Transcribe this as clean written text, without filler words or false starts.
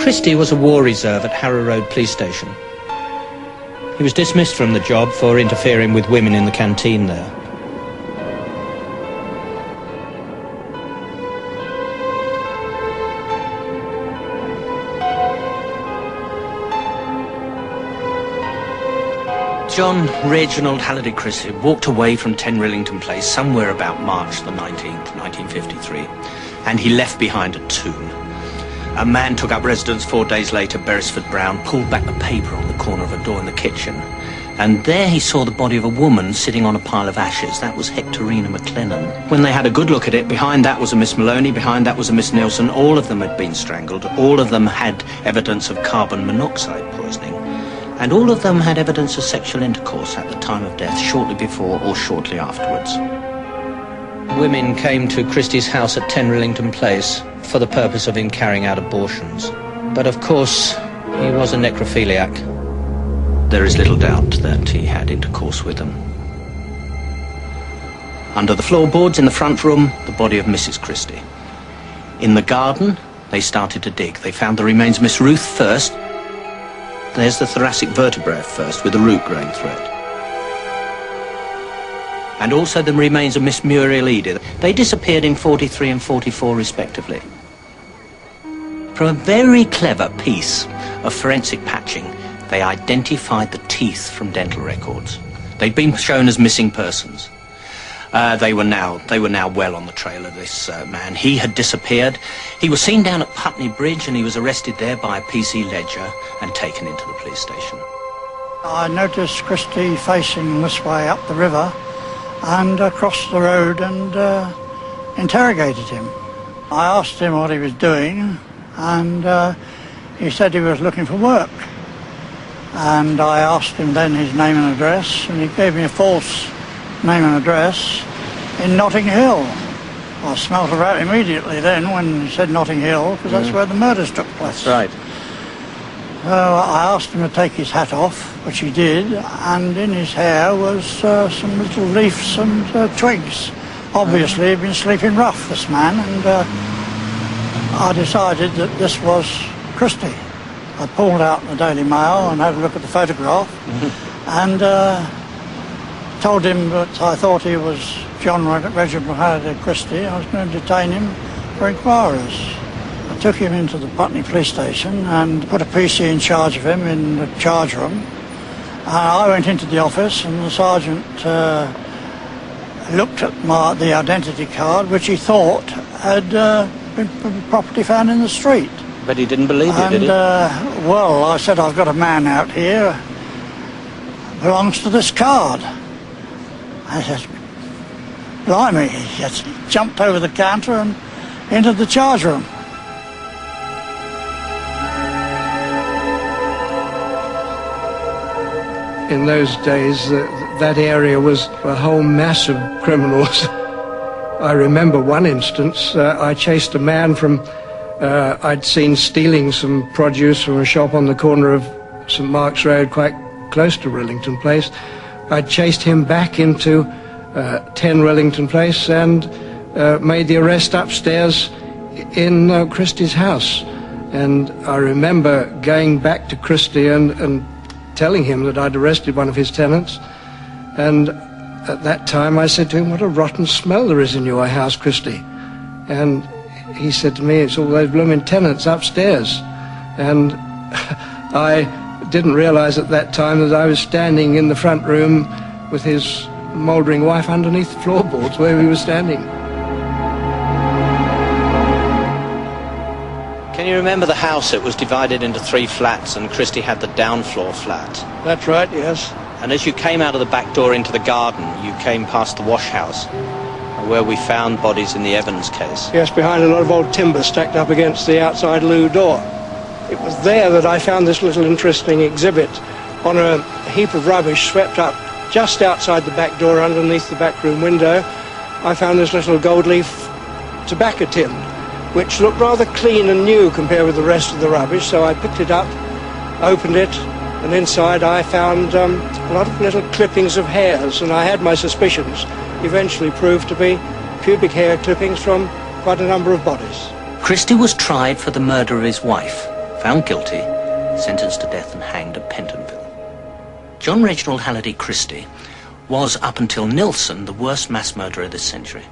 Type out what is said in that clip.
Christie was a war reserve at Harrow Road Police Station. He was dismissed from the job for interfering with women in the canteen there. John Reginald Halliday Christie walked away from 10 Rillington Place somewhere about March the 19th, 1953, and he left behind a tomb. A man took up residence 4 days later, Beresford Brown, pulled back the paper on the corner of a door in the kitchen, and there he saw the body of a woman sitting on a pile of ashes. That was Hectorina McLennan. When they had a good look at it, behind that was a Miss Maloney, behind that was a Miss Nielsen. All of them had been strangled. All of them had evidence of carbon monoxide poisoning. And all of them had evidence of sexual intercourse at the time of death, shortly before or shortly afterwards. Women came to Christie's house at 10 Rillington Place for the purpose of him carrying out abortions. But of course, he was a necrophiliac. There is little doubt that he had intercourse with them. Under the floorboards in the front room, the body of Mrs. Christie. In the garden, they started to dig. They found the remains of Miss Ruth first. There's the thoracic vertebrae first, with the root growing through it. And also the remains of Miss Muriel Edith. They disappeared in 43 and 44 respectively. From a very clever piece of forensic patching, they identified the teeth from dental records. They'd been shown as missing persons. They were now well on the trail of this man. He had disappeared. He was seen down at Putney Bridge, and he was arrested there by a PC Ledger and taken into the police station. I noticed Christie facing this way up the river and crossed the road and interrogated him. I asked him what he was doing, and he said he was looking for work. And I asked him then his name and address, and he gave me a false name and address in Notting Hill. I smelt a rat immediately then when he said Notting Hill, because that's where the murders took place. That's right. So I asked him to take his hat off, which he did, and in his hair was some little leaves and twigs. Obviously he'd been sleeping rough, this man, and I decided that this was Christie. I pulled out the Daily Mail and had a look at the photograph, and told him that I thought he was John Reginald Halliday Christie. I was going to detain him for inquiries. I took him into the Putney police station and put a PC in charge of him in the charge room. I went into the office, and the sergeant looked at the identity card, which he thought had been property found in the street. But he didn't believe you, did he? Well, I said, I've got a man out here, belongs to this card. I said, blimey, he just jumped over the counter and into the charge room. In those days, that area was a whole mass of criminals. I remember one instance, I chased a man from, I'd seen stealing some produce from a shop on the corner of St Mark's Road, quite close to Rillington Place. I chased him back into 10 Rillington Place and made the arrest upstairs in Christie's house. And I remember going back to Christie and telling him that I'd arrested one of his tenants. And at that time I said to him, "What a rotten smell there is in your house, Christie." And he said to me, "It's all those blooming tenants upstairs." And I didn't realize at that time that I was standing in the front room with his mouldering wife underneath the floorboards where we were standing. Can you remember the house? It was divided into 3 flats, and Christie had the down floor flat. That's right, yes. And as you came out of the back door into the garden, you came past the wash house, where we found bodies in the Evans case. Yes, behind a lot of old timber stacked up against the outside loo door. It was there that I found this little interesting exhibit on a heap of rubbish swept up just outside the back door underneath the back room window. I found this little gold leaf tobacco tin, which looked rather clean and new compared with the rest of the rubbish, so I picked it up, opened it, and inside I found a lot of little clippings of hairs, and I had my suspicions. Eventually proved to be pubic hair clippings from quite a number of bodies. Christie was tried for the murder of his wife, found guilty, sentenced to death and hanged at Pentonville. John Reginald Halliday Christie was, up until Nilsson, the worst mass murderer this century.